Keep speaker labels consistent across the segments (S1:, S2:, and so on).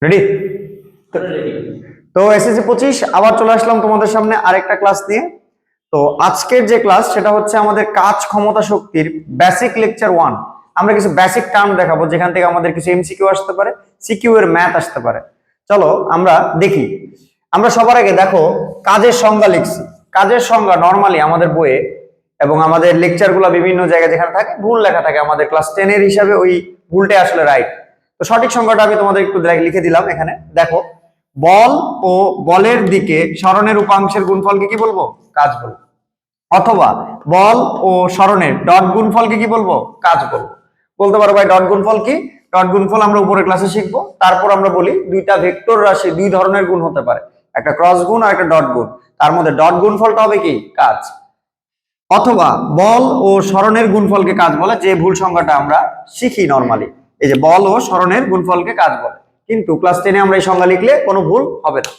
S1: Ready? তো SSC 25 আবার চলে আসলাম তোমাদের সামনে আরেকটা ক্লাস নিয়ে। তো আজকের যে ক্লাস সেটা হচ্ছে আমাদের কাজ ক্ষমতা শক্তির বেসিক লেকচার 1। আমরা কিছু বেসিক টার্ম দেখাবো যেখান থেকে আমাদের কিছু এমসিকিউ আসতে পারে, সিকিউ এর ম্যাথ আসতে পারে। চলো আমরা দেখি। আমরা সবার আগে দেখো কাজের সংজ্ঞা লিখছি। কাজের সংজ্ঞা নরমালি আমাদের বইয়ে এবং আমাদের লেকচারগুলো বিভিন্ন জায়গায় যেখানে থাকে ভুল লেখা থাকে। আমাদের ক্লাস 10 এর হিসাবে ওই ভুলটাই আসলে রাইট। তো সঠিক সংখ্যাটা আমি তোমাদের একটু লিখে দিলাম এখানে। দেখো, বল ও বলের দিকে সরণের উপাংশের গুণফলকে কি বলবো? কাজ বলবো। অথবা বল ও সরণের ডট গুণফলকে কি বলবো? কাজ বলবো। বলতে পারো ভাই ডট গুণফল কি? ডট গুণফল আমরা উপরের ক্লাসে শিখবো। তারপর আমরা বলি দুইটা ভেক্টর রাশি দুই ধরনের গুণ হতে পারে, একটা ক্রস গুণ আর একটা ডট গুণ। তার মধ্যে ডট গুণফলটা হবে কি? কাজ। অথবা বল ও সরণের গুণফলকে কাজ বলে, যে ভুল সংখ্যাটা আমরা শিখি নরমালি। এই যে বল ও সরণের গুণফলকে কাজ বলে, কিন্তু ক্লাস 10 এ আমরা এই সংজ্ঞা লিখলে কোনো ভুল হবে না।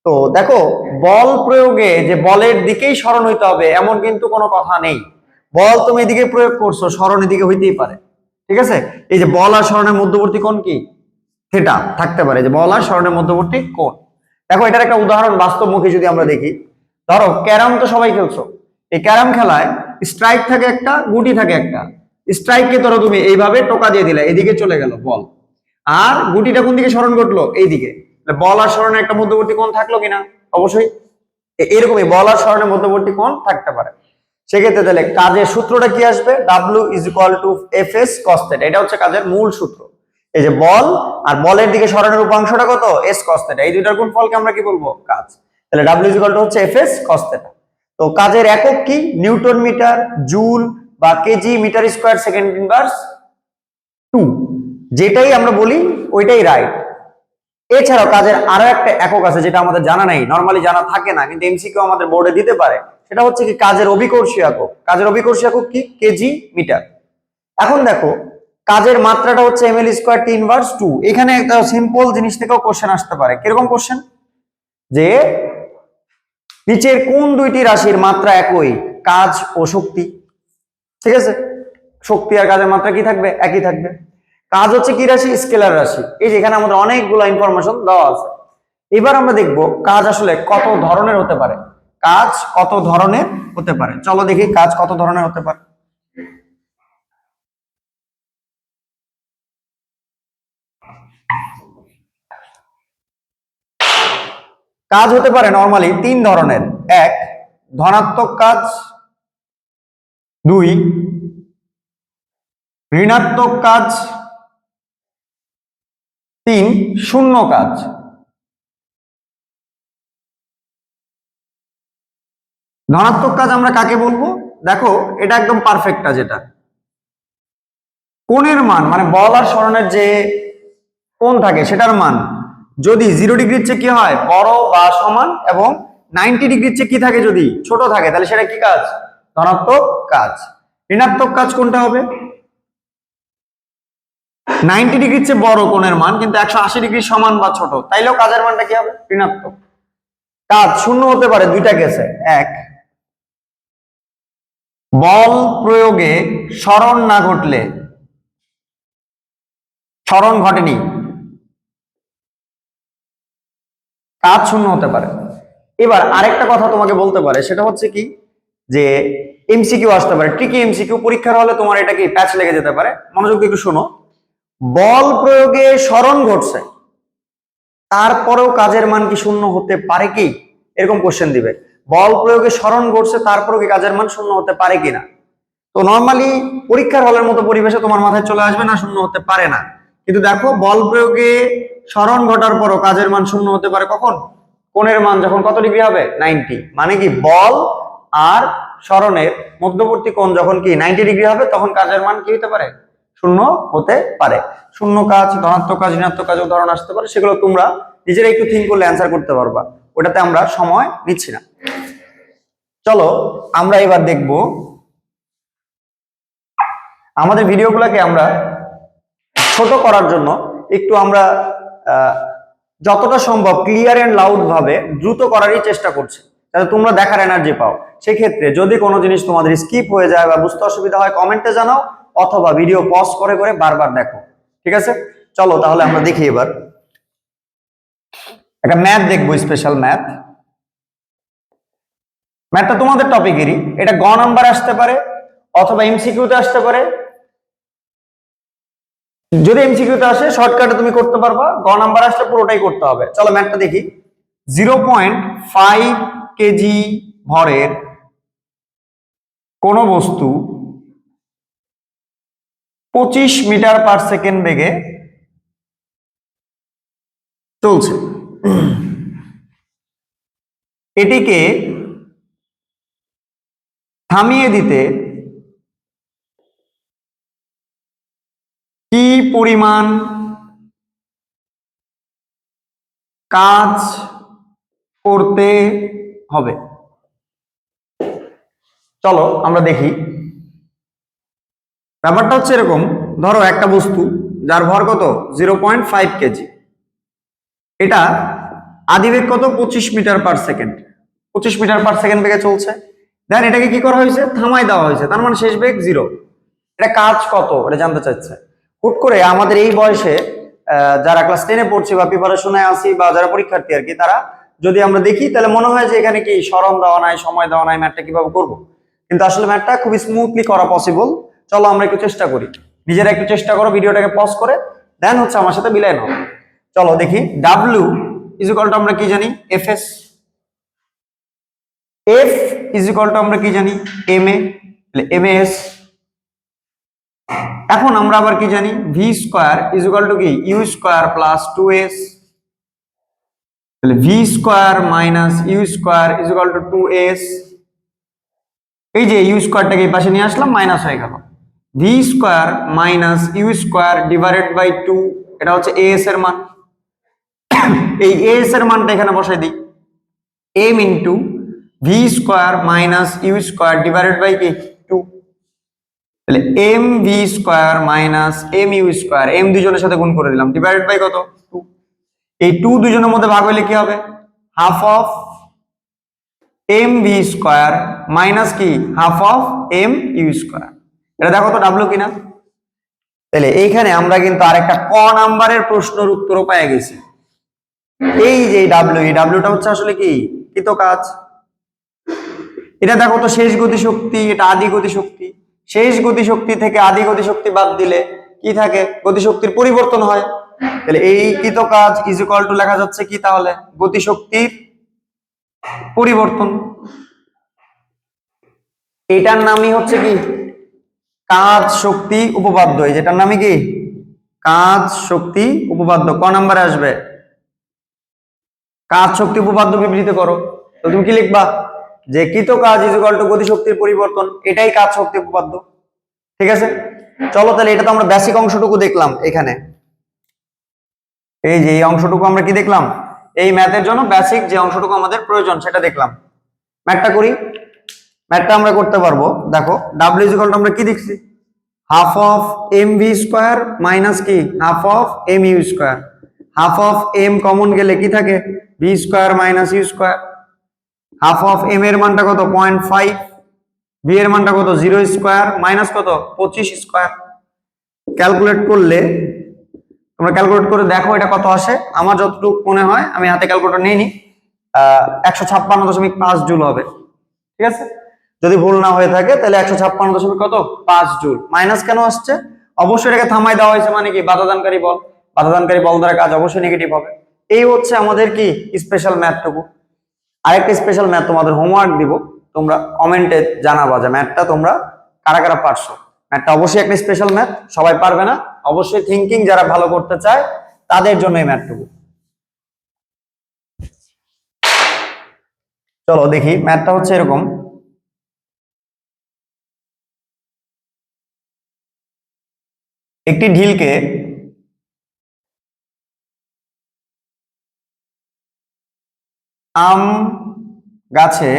S1: তো দেখো, বল প্রয়োগে যে বলের দিকেই সরণ হইতে হবে এমন কিন্তু কোনো কথা নেই। বল তুমি এদিকে প্রয়োগ করছো, সরণ এদিকে হইতেই পারে। ঠিক আছে? এই যে বল আর সরণের মধ্যবর্তী কোণ কি? থিটা থাকতে পারে, যে বল আর সরণের মধ্যবর্তী কোণ। দেখো এটার একটা উদাহরণ বাস্তবমুখী যদি আমরা দেখি। ধরো ক্যারাম তো সবাই খেলছো। এই ক্যারাম খেলায় স্ট্রাইক থাকে একটা, গুটি থাকে একটা। স্ট্রাইককে ধরো তুমি এইভাবে টোকা দিয়ে দিলে, এদিকে চলে গেল বল, আর গুটিটা কোন দিকে সরণ ঘটলো? এইদিকে। বল আর সরণের একটা মধ্যবর্তী কোণ থাকলো কিনা? অবশ্যই। এরকমই বল আর সরণের মধ্যবর্তী কোণ থাকতে পারে। সেক্ষেত্রে তাহলে কাজের সূত্রটা কি আসবে? W = Fs cos θ। এটা হচ্ছে কাজের মূল সূত্র। এই যে বল আর বলের দিকে সরণের উপাংশটা কত? S cos θ। এই দুইটার গুণফলকে আমরা কি বলবো? কাজ। তাহলে W হচ্ছে Fs cos θ। তো কাজের একক কি? নিউটন মিটার, জুল বা KG metre square second inverse 2। যেটাই আমরা বলি ওইটাই রাইট। এছাড়াও কাজের আরো একটা একক আছে যেটা আমাদের জানা নাই, নরমালি জানা থাকে না, কিন্তু এমসিকিউ আমাদের বোর্ডে দিতে পারে। সেটা হচ্ছে কি? কাজের অভিকর্ষীয় একক। কাজের অভিকর্ষীয় একক কি? KG metre. এখন দেখো, কাজের মাত্রাটা হচ্ছে ml² T−2। এখানে একটা সিম্পল জিনিস থেকেও কোশ্চেন আসতে পারে। কিরকম কোশ্চেন? যে নিচের কোন দুইটি রাশির মাত্রা একই? কাজ ও শক্তি। ঠিক আছে? শক্তি আর কাজের মাত্রা কি থাকবে? একই থাকবে। কাজ হচ্ছে কি রাশি? স্কেলার রাশি। এই যে এখানে আমাদের অনেকগুলো ইনফরমেশন দেওয়া আছে। এবার আমরা দেখব কাজ আসলে কত ধরনের হতে পারে। কাজ কত ধরনের হতে পারে, চলো দেখি কাজ কত ধরনের হতে পারে। কাজ হতে পারে নরমালি 3 ধরনের। 1 ধনাত্মক কাজ, 2 ঋণাত্মক কাজ, 3 শূন্য কাজ। ধনাত্মক কাজ আমরা কাকে বলবো? দেখো এটা একদম পারফেক্ট কাজ। এটা কোণের মান, মানে বল আর সরণের যে কোণ থাকে সেটার মান যদি 0 ডিগ্রির চেয়ে কি হয়? বড় বা সমান, এবং 90 ডিগ্রির চেয়ে কি থাকে? যদি ছোট থাকে, তাহলে সেটা কি কাজ? ধনাত্মক কাজ। ঋণাত্মক কাজ কোনটা হবে? 90 ডিগ্রির চেয়ে বড় কোণের মান কিন্তু 180 ডিগ্রি সমান বা ছোট, তাইলেও কাজের মানটা কি হবে? ঋণাত্মক। কাজ শূন্য হতে পারে দুইটা কেসে। 1 বল প্রয়োগে সরণ না ঘটলে, সরণ ঘটেনি, কাজ শূন্য হতে পারে। এবার আরেকটা কথা তোমাকে বলতে পারে, সেটা হচ্ছে কি? যে এমসিকিউ আসতে পারে, ট্রিকি এমসিকিউ পরীক্ষার হলে তোমার এটা কি প্যাচ লেগে যেতে পারে। মনোযোগ দিয়ে একটু শোনো। বল প্রয়োগে সরণ ঘটছে, তারপরেও কাজের মান কি শূন্য হতে পারে কি? এরকম কোশ্চেন দিবে। বল প্রয়োগে সরণ ঘটছে, তারপরেও কি কাজের মান শূন্য হতে পারে কিনা? তো নরমালি পরীক্ষার হলের মতো পরিবেশে তোমার মাথায় চলে আসবে না শূন্য হতে পারে না। কিন্তু দেখো, বল প্রয়োগে সরণ ঘটার পরও কাজের মান শূন্য হতে পারে কখন? কোণের মান যখন কত ডিগ্রি হবে? 90। মানে কি? বল আর সরণের মধ্যবর্তী কোণ যখন কি 90 ডিগ্রি হবে, তখন কাজের মান কি হতে পারে? শূন্য হতে পারে। শূন্য কাজ, ধনাত্মক কাজ, ঋণাত্মক কাজ উদাহরণ আসতে পারে, সেগুলো তোমরা নিজেরা একটু থিঙ্ক করলে অ্যান্সার করতে পারবা। ওটাতে আমরা সময় নিচ্ছি না। চলো আমরা এবার দেখব আমাদের ভিডিওগুলোকে আমরা ছোট করার জন্য একটু আমরা যতটা সম্ভব ক্লিয়ার এন্ড লাউড ভাবে দ্রুত করারই চেষ্টা করছি, যাতে তোমরা দেখার এনার্জি পাও। সেক্ষেত্রে যদি কোনো জিনিস তোমাদের স্কিপ হয়ে যায় বা বুঝতে অসুবিধা হয়, কমেন্টে জানাও, অথবা ভিডিও পজ করে করে বারবার দেখো। ঠিক আছে, চলো তাহলে আমরা দেখি এবার একটা ম্যাথ দেখবো, স্পেশাল ম্যাথ। ম্যাথটা তোমাদের টপিকেরই, এটা গ নাম্বার আসতে পারে অথবা এমসিকিউতে আসতে পারে। যদি এমসিকিউতে আসে শর্টকাটে তুমি করতে পারবা, গ নাম্বার আসলে পুরোটাই করতে হবে। চলো ম্যাথটা দেখি। 0.5 কেজি ভরের কোন বস্তু 25 মিটার পার সেকেন্ড বেগে চলছে, এটিকে থামিয়ে দিতে কি পরিমাণ কাজ করতে হবে? চলো আমরা দেখি। ব্যাপারটা হচ্ছে এরকম, ধরো একটা বস্তু যার ভর কত 0.5 কেজি, এটা আদিবেগ কত 25 metre per second, 25 metre per second বেগে চলছে। দেন এটাকে কি করা হয়েছে, থামাই দেওয়া হয়েছে, তার মানে শেষ বেগ 0। এটা কাজ কত এটা জানতে চাচ্ছে। হুট করে আমাদের এই বয়সে যারা ক্লাস 10-এ পড়ছি বা প্রিপারেশনে আছি বা যারা পরীক্ষার্থী আর কি, তারা যদি আমরা দেখি তাহলে মনে হয় যে এখানে কি স্মরণ দেওয়া নাই, সময় দেওয়া নাই, ম্যাথটা কিভাবে করব। কিন্তু আসলে ম্যাথটা খুব স্মুথলি করা পসিবল। চলো আমরা একটু চেষ্টা করি, নিজেরা একটু চেষ্টা করো, ভিডিওটাকে পজ করে দেন হচ্ছে আমার সাথে মিলাই নাও। চলো দেখি। ডাব্লিউ ইজ ইকুয়াল টু আমরা কি জানি, F S. F is equal two আমরা কি জানি, এম এ, এম এস। এখন আমরা আবার কি জানি, V square is equal to কি, ইউ স্কয়ার প্লাস 2s। তাহলে V square minus U square is equal to 2s। এই যে ইউ স্কয়ারটাকে এই পাশে নিয়ে আসলাম, মাইনাস হয়ে গেল। V square minus U square divided by 2, এটা হচ্ছে as এর মান। এই as এর মানটা এখানে বসাই দিই, m into V square minus U square divided by কি 2। তাহলে M V square minus M U square, M দুজনের সাথে গুণ করে দিলাম, ডিভাইডেড বাই কত 2। এই 2 দুজনের মধ্যে ভাগ হইলে কি হবে, half of M V square minus কি half of M U square. এটা দেখো তো ডাব্লিউ কিনা। তাহলে এইখানে আমরা কিন্তু আরেকটা ক নাম্বারের প্রশ্নের উত্তরও পেয়ে গেছি। এই যে ডাব্লিউ, এই ডাব্লিউটা হচ্ছে আসলে কি কৃত কাজ। এটা দেখো তো শেষ গতিশক্তি, এটা আদি গতিশক্তি। শেষ গতিশক্তি থেকে আদি গতিশক্তি বাদ দিলে কি থাকে, গতিশক্তির পরিবর্তন হয়। তাহলে এই কৃত কাজ ইজ ইকুয়াল টু লেখা যাচ্ছে কি, তাহলে গতিশক্তির পরিবর্তন। এটার নামই হচ্ছে কি কাজ শক্তি উপপাদ্য। এই যেটার নামই কি কাজ শক্তি উপপাদ্য। ক নাম্বারে আসবে, কাজ শক্তি উপপাদ্য বিবৃত করো। তো তুমি কি লিখবা, যে কৃত কাজ ইজ ইকুয়াল টু গতিশক্তির পরিবর্তন, এটাই কাজ শক্তি উপপাদ্য। ঠিক আছে, চলো তাহলে এটা তো আমরা বেসিক অংশটুকু দেখলাম এখানে। এই যে এই অংশটুকু আমরা কি দেখলাম, এই ম্যাথের জন্য বেসিক যে অংশটুকু আমাদের প্রয়োজন সেটা দেখলাম। ম্যাথটা করি, ম্যাথটা আমরা করতে পারবো। দেখো ডাব্লিউ ইজ ইকুয়াল টু আমরা কি দেখছি, half of M V square minus কি half of M U square. Half of M common গেলে কি থাকে, V square minus U square. Half of M এর মানটা কত 0.5, ভি এর মানটা কত 0 স্কয়ার মাইনাস কত 25 স্কয়ার। ক্যালকুলেট করলে, তোমরা ক্যালকুলেট করে দেখো এটা কত আসে। আমার যতটুকু মনে হয়, আমি হাতে ক্যালকুলেটর নিইনি, 156.5 জুল হবে। ঠিক আছে, যদি ভুল না হয়ে থাকে তাহলে 156 কত 5 জুল। মাইনাস কেন আসছে, অবশ্যই এটাকে থামাই দেওয়া হয়েছে, মানে কি বাধাদানকারী বল, বাধাদানকারী বল দ্বারা কাজ অবশ্যই নেগেটিভ হবে। এই হচ্ছে আমাদের কি স্পেশাল ম্যাথটুকু। আরেকটা স্পেশাল ম্যাথ তোমাদের হোমওয়ার্ক দিব, তোমরা কমেন্টে জানাবা যে ম্যাথটা তোমরা কারা কারা পারছো। ম্যাথটা অবশ্যই একটা স্পেশাল ম্যাথ, সবাই পারবে না, অবশ্যই থিঙ্কিং যারা ভালো করতে চায় তাদের জন্য এই ম্যাথটুকু। চলো দেখি, ম্যাথটা হচ্ছে এরকম। একটি ঢিলকে আম গাছে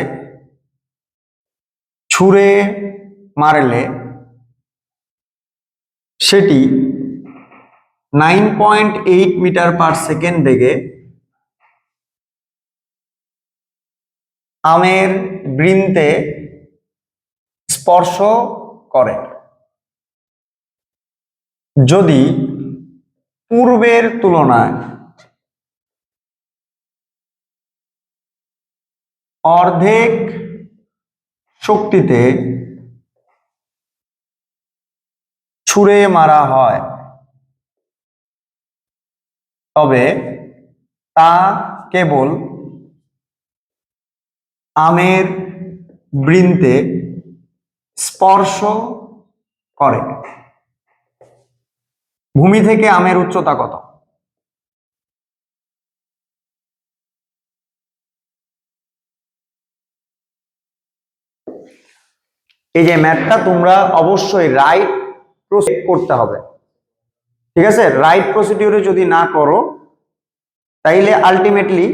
S1: ছুঁড়ে মারলে সেটি 9.8 মিটার পার সেকেন্ড বেগে আমের বৃন্তে স্পর্শ করে। যদি পূর্বের তুলনায় অর্ধেক শক্তিতে ছুঁড়ে মারা হয় তবে তা কেবল আমের বৃন্তে স্পর্শ করে। ভূমি থেকে আমের উচ্চতা কত? এই যে ম্যাথটা তোমরা অবশ্যই রাইট প্রসিডিউর করতে হবে, ঠিক আছে? রাইট প্রসিডিউরে যদি না করো তাইলে আলটিমেটলি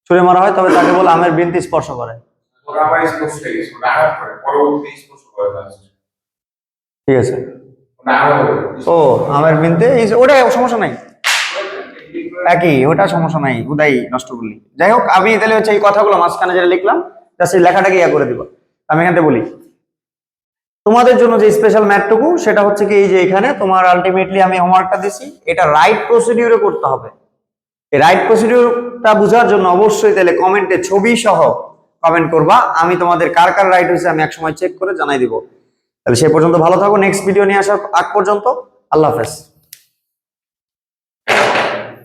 S1: ছুঁড়ে মারা হয় তবে তাকে বলে আমের বৃন্তে স্পর্শ করে। ঠিক আছে, ও আমের বৃন্তে ওটা সমস্যা নাই, একই, ওটা সমস্যা নাই, উদয় নষ্ট করলি। যাই হোক, আমি তাহলে হচ্ছে এই কথাগুলো মাঝখানে যেটা লিখলাম সেই লেখাটাকে ইয়া করে দিব। আমি এখান থেকে বলি তোমাদের জন্য যে স্পেশাল ম্যাথটুকু, সেটা হচ্ছে কি এই যে এখানে তোমার আলটিমেটলি আমি হোমওয়ার্কটা দিছি, এটা রাইট প্রসিডিউরে করতে হবে। এই রাইট প্রসিডিউরটা বোঝার জন্য অবশ্যই তাহলে কমেন্টে ছবি সহ কমেন্ট করবা। আমি তোমাদের কার কার রাইট হয়েছে আমি একসময় চেক করে জানাই দিব। তাহলে সেই পর্যন্ত ভালো থাকো, নেক্সট ভিডিও নিয়ে আসার আগ পর্যন্ত আল্লাহ হাফেজ।